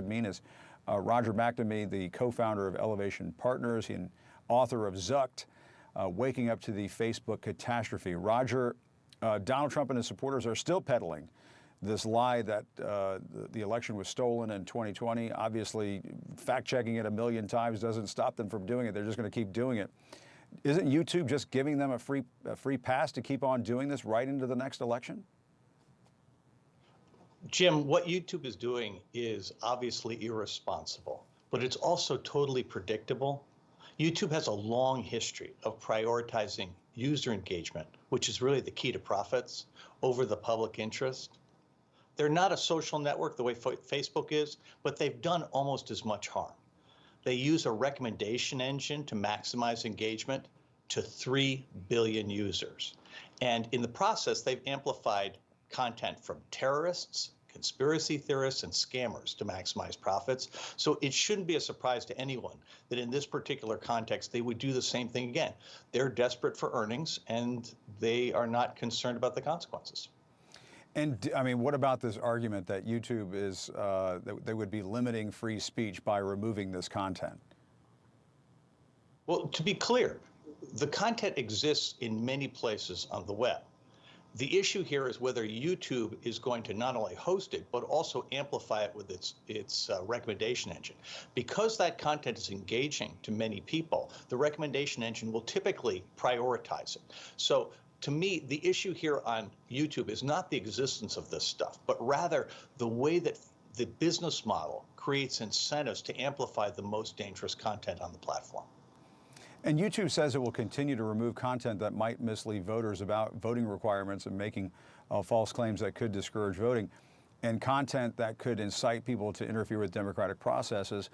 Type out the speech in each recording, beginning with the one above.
could mean is Roger McNamee, the co-founder of Elevation Partners and author of Zucked, Waking Up to the Facebook Catastrophe. Roger, Donald Trump and his supporters are still peddling this lie that the election was stolen in 2020. Obviously, fact-checking it a million times doesn't stop them from doing it. They're just going to keep doing it. Isn't YouTube just giving them a free pass to keep on doing this right into the next election? Jim, what YouTube is doing is obviously irresponsible, but it's also totally predictable. YouTube has a long history of prioritizing user engagement, which is really the key to profits, over the public interest. They're not a social network the way Facebook is, but they've done almost as much harm. They use a recommendation engine to maximize engagement to 3 billion users. And in the process, they've amplified content from terrorists, conspiracy theorists, and scammers to maximize profits. So it shouldn't be a surprise to anyone that in this particular context, they would do the same thing again. They're desperate for earnings, and they are not concerned about the consequences. And I mean, what about this argument that YouTube is, that they would be limiting free speech by removing this content? Well, to be clear, the content exists in many places on the web. The issue here is whether YouTube is going to not only host it, but also amplify it with its recommendation engine. Because that content is engaging to many people, the recommendation engine will typically prioritize it. So to me, the issue here on YouTube is not the existence of this stuff, but rather the way that the business model creates incentives to amplify the most dangerous content on the platform. And YouTube says it will continue to remove content that might mislead voters about voting requirements and making false claims that could discourage voting, and content that could incite people to interfere with democratic processes.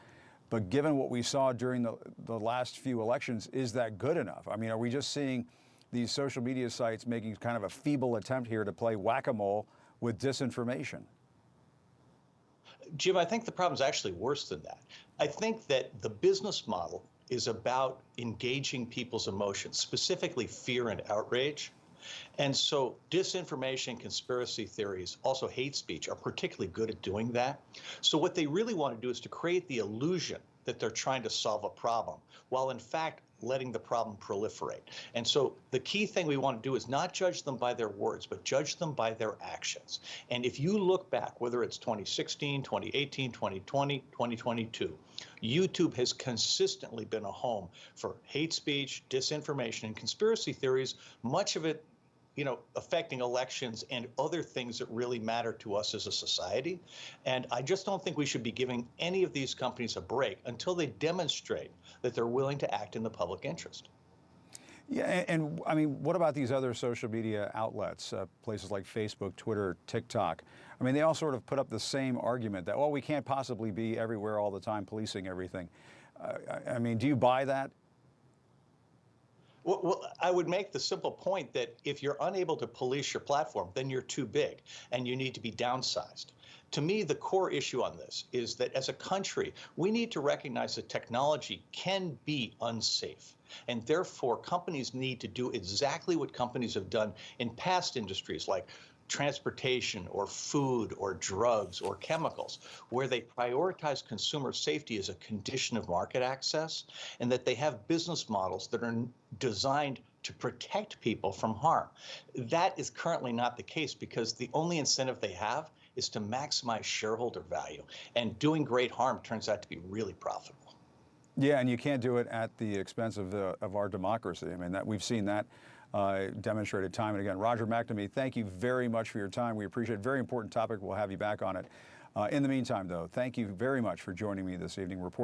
But given what we saw during the last few elections, is that good enough? I mean, are we just seeing these social media sites making kind of a feeble attempt here to play whack-a-mole with disinformation? Jim, I think the problem is actually worse than that. I think that the business model is about engaging people's emotions, specifically fear and outrage. And so disinformation, conspiracy theories, also hate speech are particularly good at doing that. So what they really want to do is to create the illusion that they're trying to solve a problem, while in fact letting the problem proliferate. And so the key thing we want to do is not judge them by their words, but judge them by their actions. And if you look back, whether it's 2016, 2018, 2020, 2022, YouTube has consistently been a home for hate speech, disinformation, and conspiracy theories, much of it affecting elections and other things that really matter to us as a society. And I just don't think we should be giving any of these companies a break until they demonstrate that they're willing to act in the public interest. Yeah, and I mean, what about these other social media outlets, places like Facebook, Twitter, TikTok? I mean, they all sort of put up the same argument that, well, we can't possibly be everywhere all the time policing everything. I mean, do you buy that? Well, I would make the simple point that if you're unable to police your platform, then you're too big and you need to be downsized. To me, the core issue on this is that as a country, we need to recognize that technology can be unsafe. And therefore, companies need to do exactly what companies have done in past industries like transportation or food or drugs or chemicals, where they prioritize consumer safety as a condition of market access, and that they have business models that are designed to protect people from harm. That is currently not the case because the only incentive they have is to maximize shareholder value, and doing great harm turns out to be really profitable. Yeah, and you can't do it at the expense of our democracy. I mean, we've seen that demonstrated time and again. Roger McNamee, thank you very much for your time. We appreciate it. Very important topic. We'll have you back on it. In the meantime, though, thank you very much for joining me this evening.